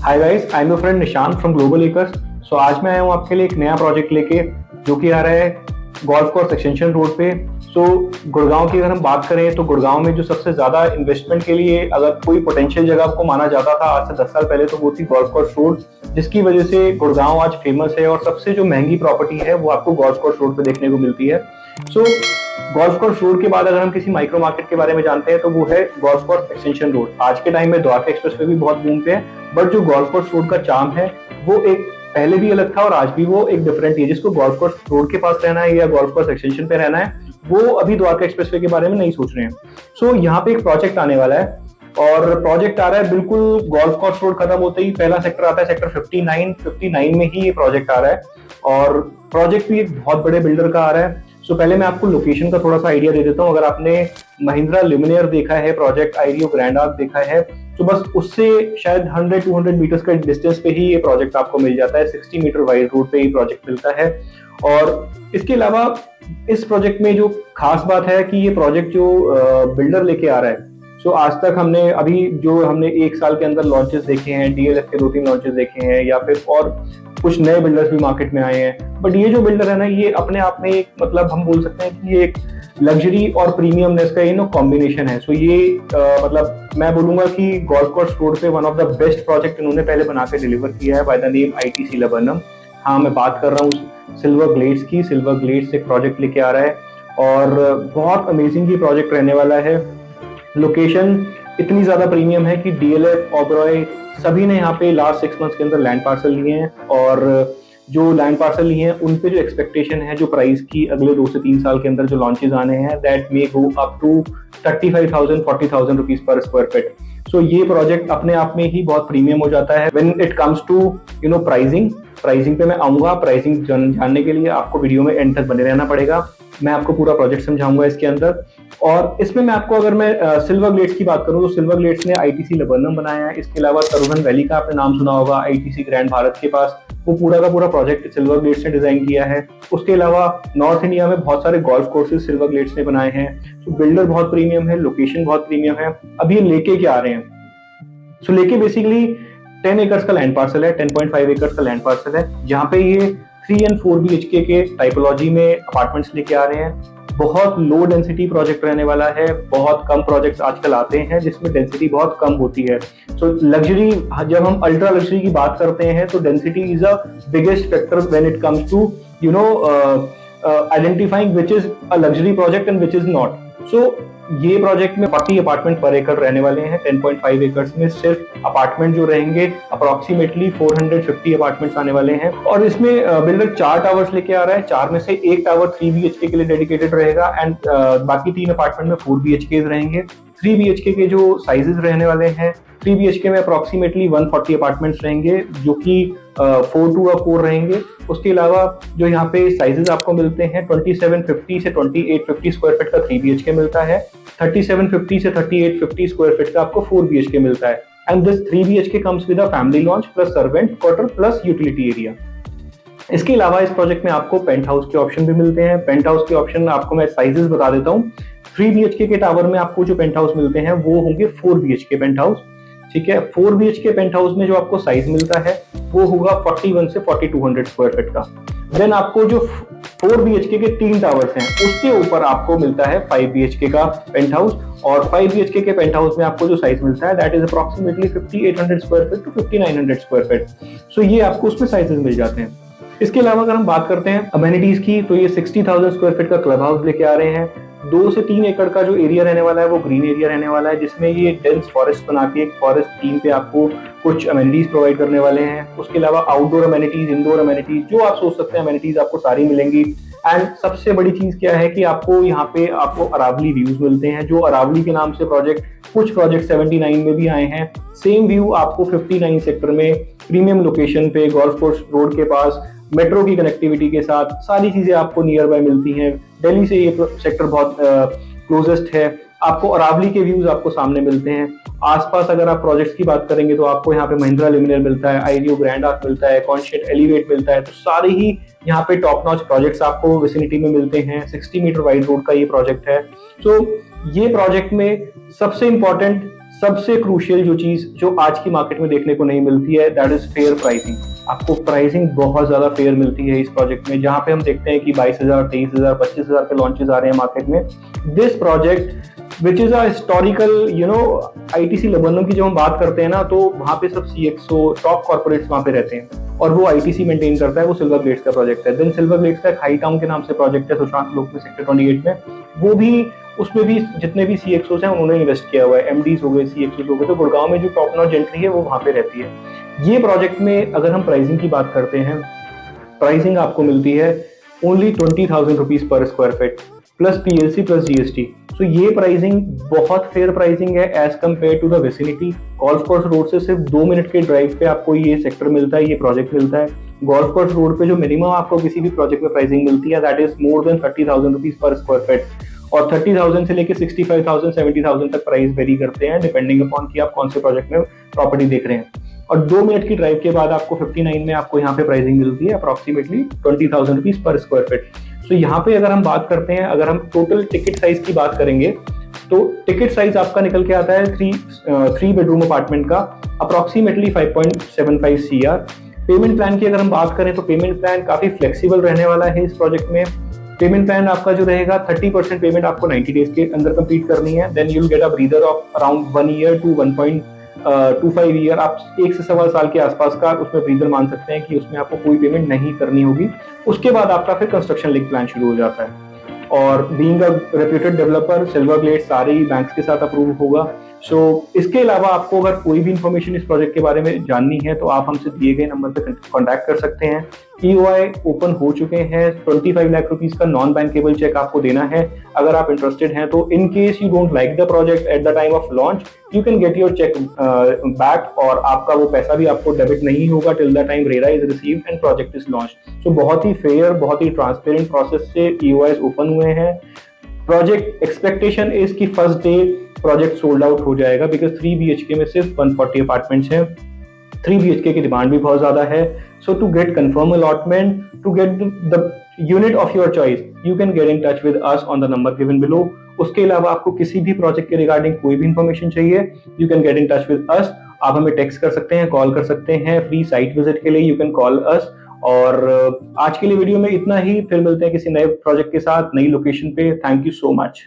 Hi guys, I am your friend Nishant from global acres. So आज मैं आया हूँ आपके लिए एक नया प्रोजेक्ट लेके, जो कि आ रहा है गोल्फ कोर्स एक्सटेंशन रोड पे। सो गुड़गांव की अगर हम बात करें तो गुड़गांव में जो सबसे ज्यादा इन्वेस्टमेंट के लिए अगर कोई पोटेंशियल जगह को माना जाता था आज से 10 साल पहले, तो वो थी गोल्फ कोर्स रोड, जिसकी वजह से गुड़गांव आज फेमस है। और सबसे जो महंगी प्रॉपर्टी है वो आपको गोल्फ कोर्स रोड पे देखने को मिलती है। सो गोल्फ कोर्स रोड के बाद अगर हम किसी माइक्रो मार्केट के बारे में जानते हैं तो वो है गोल्फ कोर्स एक्सटेंशन रोड। आज के टाइम में द्वारका एक्सप्रेस वे भी बहुत बूम पे है, बट जो गोल्फ कोर्स रोड का चार्म है वो एक पहले भी अलग था और आज भी वो एक डिफरेंट है। जिसको गोल्फ कोर्स रोड के पास रहना है या गोल्फ कोर्स एक्सटेंशन पे रहना है, वो अभी द्वारका एक्सप्रेस वे के बारे में नहीं सोच रहे हैं। सो यहाँ पे एक प्रोजेक्ट आने वाला है, और प्रोजेक्ट आ रहा है बिल्कुल गोल्फ कोर्स रोड खत्म होते ही पहला सेक्टर आता है, सेक्टर 59 में ही ये प्रोजेक्ट आ रहा है। और प्रोजेक्ट भी एक बहुत बड़े बिल्डर का आ रहा है। सो पहले मैं आपको लोकेशन का थोड़ा सा आइडिया दे देता हूँ। अगर आपने महिंद्रा ल्यूमिनियर देखा है, प्रोजेक्ट आईडियो ग्रैंड आर्क देखा है, तो बस उससे शायद 100-200 मीटर्स का डिस्टेंस पे ही ये प्रोजेक्ट आपको मिल जाता है। 60 मीटर वाइड रोड पे ये प्रोजेक्ट मिलता है। और इसके अलावा इस प्रोजेक्ट में जो खास बात है कि ये प्रोजेक्ट जो बिल्डर लेके आ रहा है, सो आज तक हमने एक साल के अंदर लॉन्चेस देखे हैं, डीएलएफ के 2-3 लॉन्चेस देखे हैं, या फिर और कुछ नए बिल्डर्स भी मार्केट में आए हैं। बट ये जो बिल्डर है ना, ये अपने आप में एक मतलब हम बोल सकते हैं कि ये एक लग्जरी और प्रीमियमनेस का कॉम्बिनेशन है। सो ये मतलब मैं बोलूंगा कि गोल्फ कोर्स रोड पे one of the best project इन्होंने पहले बना के डिलीवर किया है, बाय द नेम आईटीसी लबनम। हाँ, मैं बात कर रहा हूँ सिल्वर ग्लेड्स की। सिल्वर ग्लेड्स एक प्रोजेक्ट लेके आ रहा है और बहुत अमेजिंग ही प्रोजेक्ट रहने वाला है। लोकेशन इतनी ज्यादा प्रीमियम है कि डीएलएफ, ओबरॉय सभी ने यहाँ पे लास्ट 6 मंथ्स के अंदर लैंड पार्सल लिए हैं। और जो लैंड पार्सल लिए हैं उन पे जो एक्सपेक्टेशन है जो प्राइस की अगले 2 से 3 साल के अंदर जो लॉन्चेस आने हैं, that may go up to 35,000-40,000 rupees per square feet. So ये प्रोजेक्ट अपने आप में ही बहुत प्रीमियम हो जाता है when it comes to pricing पे मैं आऊंगा। प्राइसिंग जानने के लिए आपको वीडियो में एंड तक बने रहना पड़ेगा। मैं आपको पूरा प्रोजेक्ट समझाऊंगा इसके अंदर। और इसमें मैं आपको अगर मैं सिल्वर ग्लेड्स की बात करूं तो सिल्वर ग्लेड्स ने आईटीसी लबनम बनाया है। इसके अलावा तरुधन वैली का आपने नाम सुना होगा, आईटीसी ग्रैंड भारत के पास, वो पूरा का पूरा प्रोजेक्ट सिल्वर ग्लेड्स ने डिजाइन किया है। उसके अलावा नॉर्थ इंडिया में बहुत सारे गोल्फ कोर्सेज सिल्वर ग्लेड्स ने बनाए हैं। तो बिल्डर बहुत प्रीमियम है, लोकेशन बहुत प्रीमियम है। अब ये लेके क्या आ रहे हैं? सो लेके बेसिकली 10 एकर्स का लैंड पार्सल है, 10.5 एकर्स का लैंड पार्सल है, जहाँ पे ये 3 एंड 4 BHK के टाइपोलॉजी में अपार्टमेंट्स लेके आ रहे हैं। बहुत लो डेंसिटी प्रोजेक्ट रहने वाला है। बहुत कम प्रोजेक्ट्स आजकल आते हैं जिसमें डेंसिटी बहुत कम होती है। सो लग्जरी, जब हम अल्ट्रा लग्जरी की बात करते हैं तो density is a biggest factor when it comes to identifying which is a luxury project and which is not. So ये प्रोजेक्ट में 40 अपार्टमेंट पर एकड़ रहने वाले हैं। 10.5 एकर्स में सिर्फ अपार्टमेंट जो रहेंगे अप्रोक्सीमेटली 450 अपार्टमेंट्स आने वाले हैं। और इसमें बिल्डर 4 टावर्स लेके आ रहा है। 4 में से एक टावर 3 BHK के लिए डेडिकेटेड रहेगा एंड बाकी 3 अपार्टमेंट में 4 BHK रहेंगे। 3 BHK के जो साइजेस रहने वाले हैं, 3 BHK में अप्रोक्सीमेटली 140 अपार्टमेंट्स रहेंगे, जो कि 4-4 रहेंगे। उसके अलावा जो यहाँ पे साइजेस आपको मिलते हैं, 2750 से 2850 स्क्वायर फीट का 3 BHK मिलता है, 3750 से 3850 स्क्वायर फीट का आपको 4 BHK मिलता है। And this 3 BHK comes with a family launch plus servant quarter plus utility area. इसके अलावा इस प्रोजेक्ट में आपको पेंट हाउस के ऑप्शन भी मिलते हैं। पेंट हाउस के ऑप्शन आपको मैं साइजेस बता देता हूँ। 3 BHK के टावर में आपको जो पेंट हाउस मिलते हैं वो होंगे 4 BHK पेंट हाउस। ठीक है, 4 BHK पेंट हाउस में जो आपको साइज मिलता है वो होगा 41 से 4200 स्क्वायर फीट का। देन आपको जो 4 BHK के 3 टावर्स हैं उसके ऊपर आपको मिलता है 5 BHK का पेंट हाउस। और 5 BHK के पेंट हाउस में आपको जो साइज मिलता है that is approximately 5800 square feet to 5900 square feet. So ये आपको उसमें साइजेस मिल जाते हैं। इसके अलावा अगर हम बात करते हैं अमेनिटीज की, तो ये 60,000 स्क्वायर फीट का क्लब हाउस लेके आ रहे हैं। 2 से 3 एकड़ का जो एरिया रहने वाला है वो ग्रीन एरिया रहने वाला है, जिसमें ये डेंस फॉरेस्ट बना के एक फॉरेस्ट थीम पे आपको कुछ अमेनिटीज प्रोवाइड करने वाले हैं। उसके अलावा आउटडोर अमेनिटीज, इंडोर अमेनिटीज, जो आप सोच सकते हैं अमेनिटीज आपको सारी मिलेंगी। एंड सबसे बड़ी चीज क्या है कि आपको यहाँ पे आपको अरावली व्यूज मिलते हैं, जो अरावली के नाम से कुछ प्रोजेक्ट 79 में भी आए हैं। सेम व्यू आपको 59 सेक्टर में प्रीमियम लोकेशन पे गोल्फ कोर्स रोड के पास मेट्रो की कनेक्टिविटी के साथ सारी चीजें आपको नियर बाय मिलती हैं। दिल्ली से ये सेक्टर बहुत क्लोजेस्ट है। आपको अरावली के व्यूज आपको सामने मिलते हैं। आसपास अगर आप प्रोजेक्ट्स की बात करेंगे तो आपको यहाँ पे महिंद्रा ल्यूमिनियर मिलता है, आईडियो ग्रैंड आर्क मिलता है, कॉन्शियट एलिवेट मिलता है। तो सारे ही यहाँ पे टॉप नॉच प्रोजेक्ट्स आपको विसिनिटी में मिलते हैं। 60 मीटर वाइड रोड का ये प्रोजेक्ट है। सो ये प्रोजेक्ट में सबसे इंपॉर्टेंट सबसे क्रूशियल जो चीज जो आज की मार्केट में देखने को नहीं मिलती है, दैट इज फेयर प्राइसिंग। आपको प्राइसिंग बहुत ज्यादा फेयर मिलती है इस प्रोजेक्ट में, जहां पे हम देखते हैं कि 22,000, 23,000, 25,000 के लॉन्चेस आ रहे हैं मार्केट में। This project which is a historical ITC लबनम की जो हम बात करते हैं ना, तो वहां पे सब सीएक्सओ टॉप कॉर्पोरेट्स वहां पे रहते हैं और वो आईटीसी मेंटेन करता है। वो सिल्वर ग्लेड्स का प्रोजेक्ट है। देन सिल्वर ग्लेड्स का एक हाई टाउन के नाम से प्रोजेक्ट है सुशांत लोक में, सेक्टर 28 में। वो भी, उसमें भी जितने भी सीएक्सओस हैं उन्होंने इन्वेस्ट किया हुआ है। एमडीज हो गए, सीएक्सओस हो गए। तो गुड़गांव में जो टॉप नॉच एंट्री है वो वहां पे रहती है। ये प्रोजेक्ट में अगर हम प्राइसिंग की बात करते हैं, प्राइसिंग आपको मिलती है only 20,000 rupees per square feet plus PLC plus GST. तो ये प्राइसिंग बहुत फेयर प्राइसिंग है as compare to the vicinity. Golf course road से सिर्फ 2 मिनट के ड्राइव पे आपको ये सेक्टर मिलता है, ये प्रोजेक्ट मिलता है। गोल्फ कोर्स रोड पे जो मिनिमम आपको किसी भी प्रोजेक्ट में प्राइसिंग मिलती है, that is more than 30,000 rupees per square feet. और 30,000 से लेके 65,000, 70,000 तक प्राइस वेरी करते हैं डिपेंडिंग अपॉन कि आप कौन से प्रोजेक्ट में प्रॉपर्टी देख रहे हैं। और 2 मिनट की ड्राइव के बाद आपको 59 में आपको यहाँ पे प्राइसिंग मिलती है approximately 20,000 rupees per square feet. So यहाँ पे अगर हम बात करते हैं, अगर हम टोटल टिकट साइज की बात करेंगे, तो टिकट साइज आपका निकल के आता है 3 बेडरूम अपार्टमेंट का अप्रोक्सीमेटली 5.75 CR। पेमेंट प्लान की अगर हम बात करें तो पेमेंट प्लान काफी फ्लेक्सिबल रहने वाला है इस प्रोजेक्ट में। पेमेंट प्लान आपका जो रहेगा, 30% पेमेंट आपको 90 डेज के अंदर कंप्लीट करनी है। Then you will get a breather of around 1 year to 1.25 year. आप 1 से 1.25 साल के आसपास का उसमें ब्रीदर मान सकते हैं कि उसमें आपको कोई पेमेंट नहीं करनी होगी। उसके बाद आपका फिर कंस्ट्रक्शन लिंक प्लान शुरू हो जाता है। और being a reputed developer, Silver Glade सारे ही बैंक्स के साथ अप्रूव होगा। सो इसके अलावा आपको अगर कोई भी इंफॉर्मेशन इस प्रोजेक्ट के बारे में जाननी है तो आप हमसे दिए गए नंबर पर कॉन्टैक्ट कर सकते हैं। ईओआई ओपन हो चुके हैं। 25 लाख रुपीज का नॉन बैंकेबल चेक आपको देना है अगर आप इंटरेस्टेड हैं तो। In case you don't like the project at the time of launch, you can get your cheque back, और आपका वो पैसा भी आपको डेबिट नहीं होगा till the time RERA is received and project is launch. So बहुत ही फेयर, बहुत ही ट्रांसपेरेंट प्रोसेस से ईओआई ओपन हुए हैं। प्रोजेक्ट एक्सपेक्टेशन इज की first day project sold out हो जाएगा, बिकॉज 3 BHK में सिर्फ 140 अपार्टमेंट्स हैं। 3 BHK की डिमांड भी बहुत ज्यादा है। So to get confirm allotment, to get the unit of your choice, you can get in touch with us on the number given below. उसके अलावा आपको किसी भी प्रोजेक्ट के रिगार्डिंग कोई भी इंफॉर्मेशन चाहिए, you can get in touch with अस। आप हमें टेक्स्ट कर सकते हैं, कॉल कर सकते हैं। फ्री साइट विजिट के लिए यू कैन कॉल अस। और आज के लिए वीडियो में इतना ही। फिर मिलते हैं किसी नए प्रोजेक्ट के साथ, नई लोकेशन पे। Thank you so much.